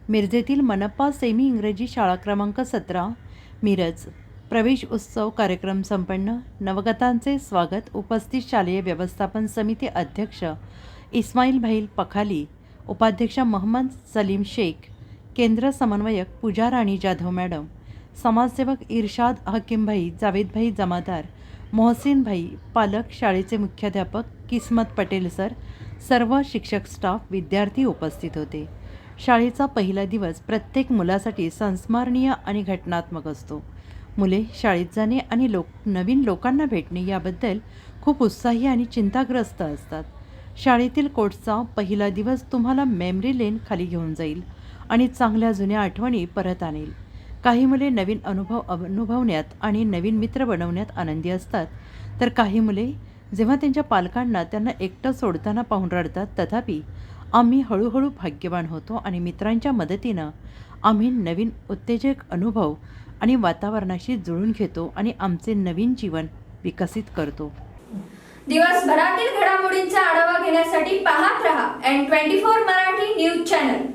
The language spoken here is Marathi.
मिरजेतील मनपा सेमी इंग्रजी शाळा क्रमांक 17 मिरज प्रवेश उत्सव कार्यक्रम संपन्न। नवगतांचे स्वागत। उपस्थित शालेय व्यवस्थापन समिती अध्यक्ष इस्माईल भाई पखाली, उपाध्यक्ष मोहम्मद सलीम शेख, केंद्र समन्वयक पूजा राणी जाधव मॅडम, समाजसेवक इरशाद हकीम भाई, जावेद भाई जमादार, मोहसिन भाई, पालक, शाळेचे मुख्याध्यापक किस्मत पटेल सर, सर्व शिक्षक स्टाफ, विद्यार्थी उपस्थित होते। शाळेचा पहिला दिवस प्रत्येक मुलासाठी संस्मरणीय आणि घटनात्मक असतो। मुले शाळेत जाणे आणि नवीन लोकांना भेटणे याबद्दल खूप उत्साही आणि चिंताग्रस्त असतात। शाळेतील कोर्सचा पहिला दिवस तुम्हाला मेमरी लेन खाली घेऊन जाईल आणि चांगल्या जुन्या आठवणी परत आणेल। काही मुले नवीन अनुभव अनुभवण्यात आणि नवीन मित्र बनवण्यात आनंदी असतात, तर काही मुले जेव्हा त्यांच्या पालकांना त्यांना एकटं सोडताना पाहून रडतात। तथापि आम्ही हळूहळू भाग्यवान होतो आणि मित्रांच्या मदतीनं आम्ही नवीन उत्तेजक अनुभव आणि वातावरणाशी जुळून घेतो आणि आमचे नवीन जीवन विकसित करतो। दिवसभरातील घडामोडींचा आढावा घेण्यासाठी पाहत रहा N24 मराठी न्यूज चॅनल।